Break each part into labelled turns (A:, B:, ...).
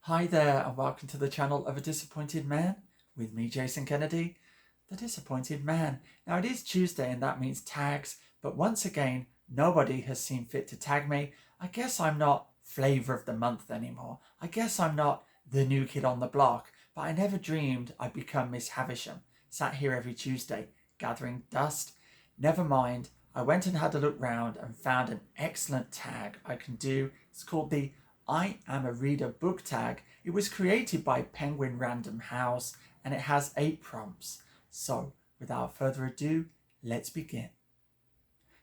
A: Hi there and welcome to the channel of A Disappointed Man with me, Jason Kennedy, the Disappointed Man. Now it is Tuesday and that means tags, but once again nobody has seen fit to tag me. I guess I'm not flavour of the month anymore. I guess I'm not the new kid on the block, but I never dreamed I'd become Miss Havisham, sat here every Tuesday gathering dust. Never mind, I went and had a look round and found an excellent tag I can do. It's called the I Am a Reader book tag. It was created by Penguin Random House and it has 8 prompts. So without further ado, let's begin.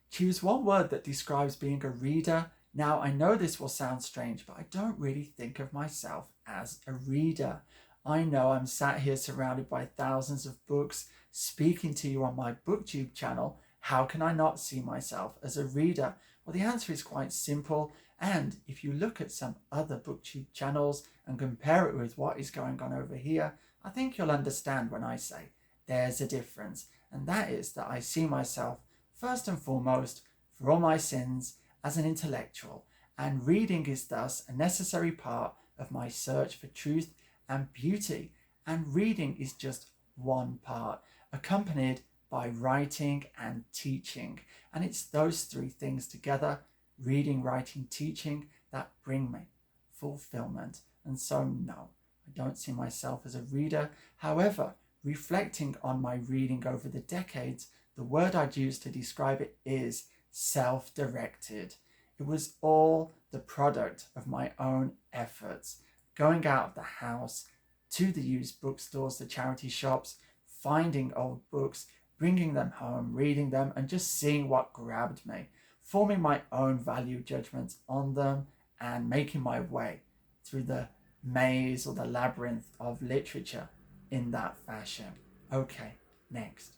A: Choose one word that describes being a reader. Now I know this will sound strange, but I don't really think of myself as a reader. I know I'm sat here surrounded by thousands of books, speaking to you on my booktube channel. How can I not see myself as a reader? Well, the answer is quite simple. And if you look at some other booktube channels and compare it with what is going on over here, I think you'll understand when I say there's a difference. And that is that I see myself first and foremost, for all my sins, as an intellectual. And reading is thus a necessary part of my search for truth and beauty. And reading is just one part, accompanied by writing and teaching. And it's those 3 things together, reading, writing, teaching, that bring me fulfillment. And so no, I don't see myself as a reader. However, reflecting on my reading over the decades, the word I'd use to describe it is self-directed. It was all the product of my own efforts, going out of the house to the used bookstores, the charity shops, finding old books, bringing them home, reading them, and just seeing what grabbed me, forming my own value judgments on them and making my way through the maze or the labyrinth of literature in that fashion. Okay, next.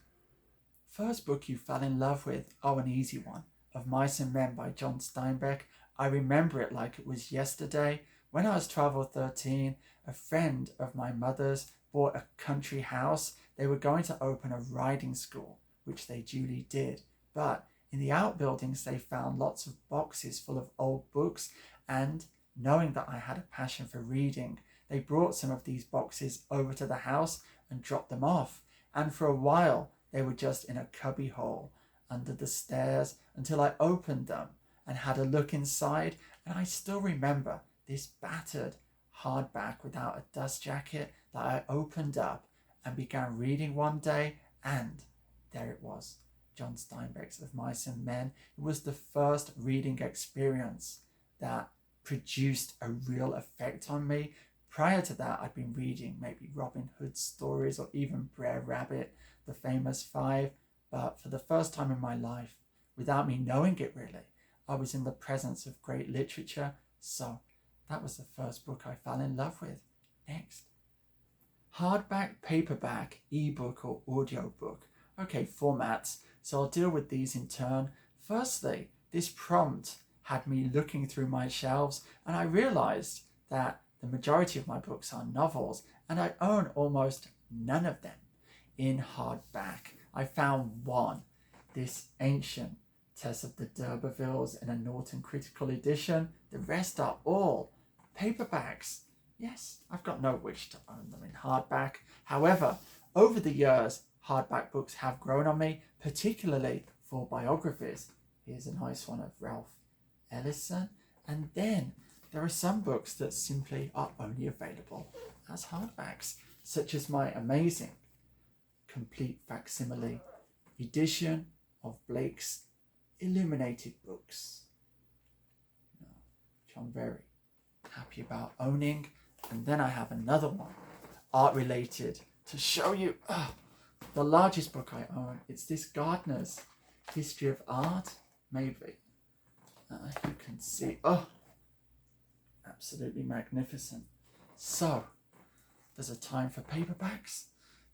A: First book you fell in love with? Oh, an easy one. Of Mice and Men by John Steinbeck. I remember it like it was yesterday. When I was 12 or 13, a friend of my mother's bought a country house. They were going to open a riding school, which they duly did. But in the outbuildings, they found lots of boxes full of old books, and knowing that I had a passion for reading, they brought some of these boxes over to the house and dropped them off. And for a while, they were just in a cubby hole under the stairs until I opened them and had a look inside. And I still remember this battered hardback without a dust jacket that I opened up and began reading one day, and there it was. John Steinbeck's Of Mice and Men. It was the first reading experience that produced a real effect on me. Prior to that, I'd been reading maybe Robin Hood stories or even Brer Rabbit, the famous 5. But for the first time in my life, without me knowing it really, I was in the presence of great literature. So that was the first book I fell in love with. Next. Hardback, paperback, ebook or audiobook. Okay, formats. So I'll deal with these in turn. Firstly, this prompt had me looking through my shelves and I realized that the majority of my books are novels and I own almost none of them in hardback. I found one, this ancient Tess of the D'Urbervilles in a Norton Critical Edition. The rest are all paperbacks. Yes, I've got no wish to own them in hardback. However, over the years, hardback books have grown on me, particularly for biographies. Here's a nice one of Ralph Ellison. And then there are some books that simply are only available as hardbacks, such as my amazing complete facsimile edition of Blake's Illuminated Books, which I'm very happy about owning. And then I have another one, art related, to show you the largest book I own. It's this Gardner's History of Art, maybe. You can see, absolutely magnificent. So, there's a time for paperbacks,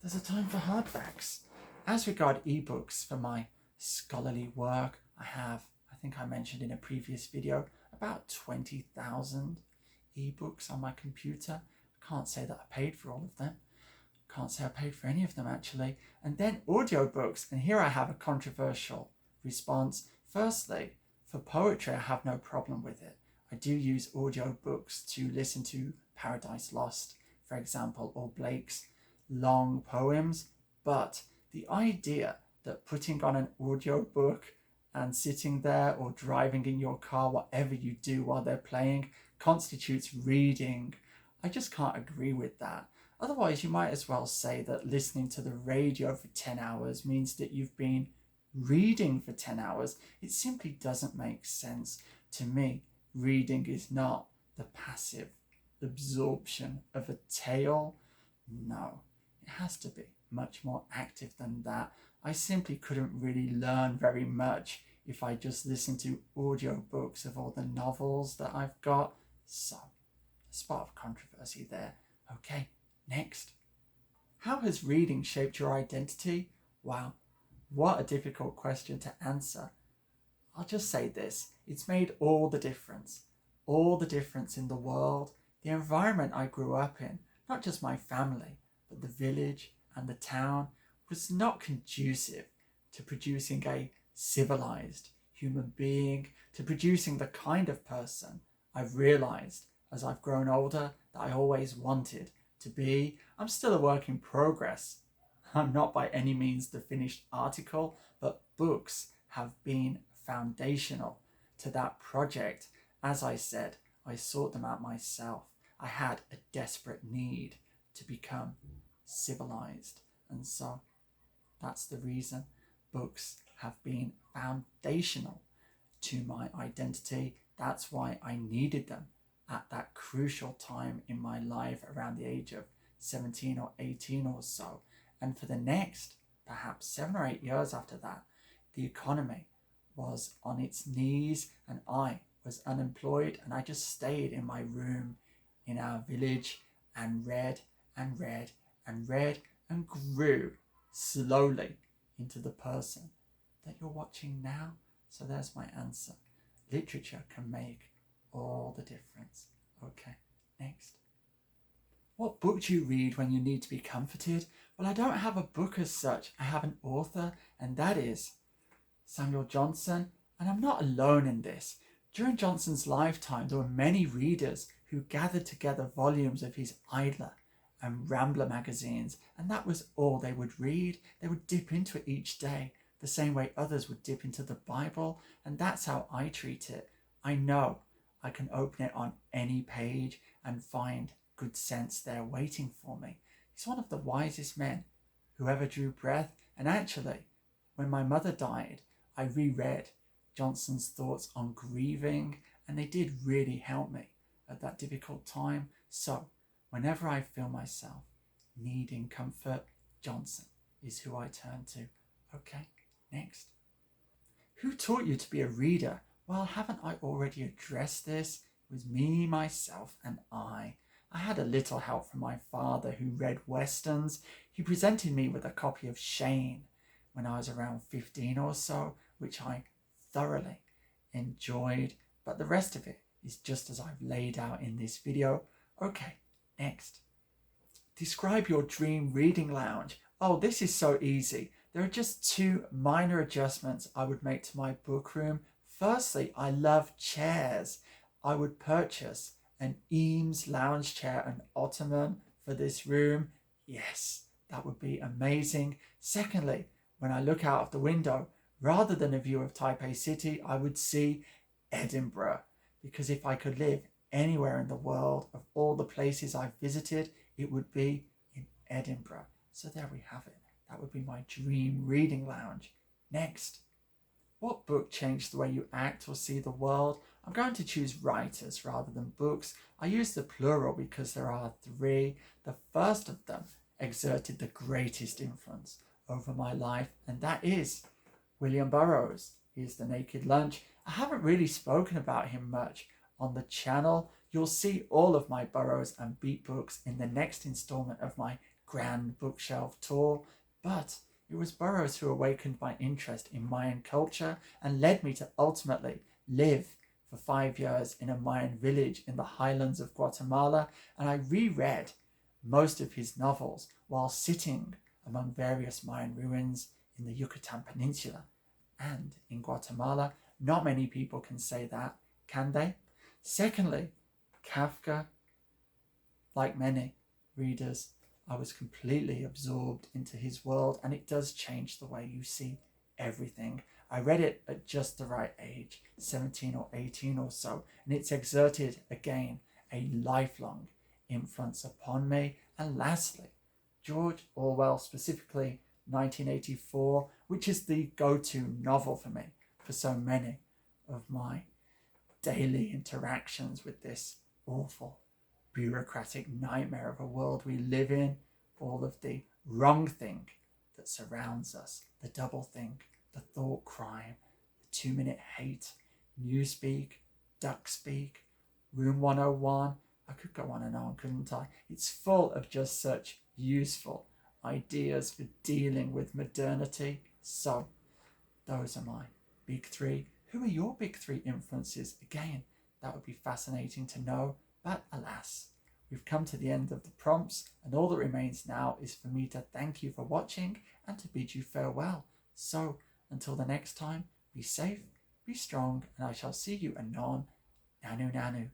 A: there's a time for hardbacks. As regard ebooks, for my scholarly work, I think I mentioned in a previous video, about 20,000 ebooks on my computer. I can't say that I paid for all of them. Can't say I paid for any of them actually. And then audiobooks, and here I have a controversial response. Firstly, for poetry I have no problem with it. I do use audiobooks to listen to Paradise Lost, for example, or Blake's long poems, but the idea that putting on an audiobook and sitting there or driving in your car, whatever you do while they're playing, constitutes reading, I just can't agree with that. Otherwise, you might as well say that listening to the radio for 10 hours means that you've been reading for 10 hours. It simply doesn't make sense to me. Reading is not the passive absorption of a tale. No, it has to be much more active than that. I simply couldn't really learn very much if I just listened to audiobooks of all the novels that I've got. So, a spot of controversy there. Okay, next. How has reading shaped your identity? Wow, what a difficult question to answer. I'll just say this, it's made all the difference. All the difference in the world, the environment I grew up in, not just my family, but the village and the town, was not conducive to producing a civilized human being, to producing the kind of person I've realized as I've grown older that I always wanted to be. I'm still a work in progress. I'm not by any means the finished article, but books have been foundational to that project. As I said, I sought them out myself. I had a desperate need to become civilized, and so that's the reason books have been foundational to my identity. That's why I needed them at that crucial time in my life around the age of 17 or 18 or so. And for the next perhaps 7 or 8 years after that, the economy was on its knees and I was unemployed, and I just stayed in my room in our village and read and read and read and grew slowly into the person that you're watching now. So there's my answer. Literature can make all the difference. Okay, next. What book do you read when you need to be comforted? Well, I don't have a book as such. I have an author, and that is Samuel Johnson. And I'm not alone in this. During Johnson's lifetime, there were many readers who gathered together volumes of his Idler and Rambler magazines, and that was all they would read. They would dip into it each day, the same way others would dip into the Bible, and that's how I treat it. I know I can open it on any page and find good sense there waiting for me. He's one of the wisest men who ever drew breath, and actually, when my mother died, I reread Johnson's thoughts on grieving, and they did really help me at that difficult time. So, whenever I feel myself needing comfort, Johnson is who I turn to. Okay, next. Who taught you to be a reader? Well, haven't I already addressed this? It was me, myself, and I. I had a little help from my father who read westerns. He presented me with a copy of Shane when I was around 15 or so, which I thoroughly enjoyed, but the rest of it is just as I've laid out in this video. Okay, next. Describe your dream reading lounge. Oh, this is so easy. There are just 2 minor adjustments I would make to my book room. Firstly, I love chairs. I would purchase an Eames lounge chair and ottoman for this room. Yes, that would be amazing. Secondly, when I look out of the window, rather than a view of Taipei City, I would see Edinburgh, because if I could live anywhere in the world, of all the places I've visited, it would be in Edinburgh. So there we have it. That would be my dream reading lounge. Next. What book changed the way you act or see the world? I'm going to choose writers rather than books. I use the plural because there are 3. The first of them exerted the greatest influence over my life, and that is William Burroughs. He's The Naked Lunch. I haven't really spoken about him much on the channel. You'll see all of my Burroughs and Beat books in the next installment of my Grand Bookshelf tour, but it was Burroughs who awakened my interest in Mayan culture and led me to ultimately live for 5 years in a Mayan village in the highlands of Guatemala, and I reread most of his novels while sitting among various Mayan ruins in the Yucatan Peninsula and in Guatemala. Not many people can say that, can they? Secondly, Kafka, like many readers, I was completely absorbed into his world, and it does change the way you see everything. I read it at just the right age, 17 or 18 or so, and it's exerted, again, a lifelong influence upon me. And lastly, George Orwell, specifically 1984, which is the go-to novel for me for so many of my daily interactions with this awful bureaucratic nightmare of a world we live in, all of the wrong think that surrounds us, the double think, the thought crime, the 2-minute hate, newspeak, duck speak, room 101. I could go on and on, couldn't I? It's full of just such useful ideas for dealing with modernity. So those are my big three. Who are your big three influences? Again, that would be fascinating to know. But alas, we've come to the end of the prompts, and all that remains now is for me to thank you for watching and to bid you farewell. So until the next time, be safe, be strong, and I shall see you anon. Nanu nanu.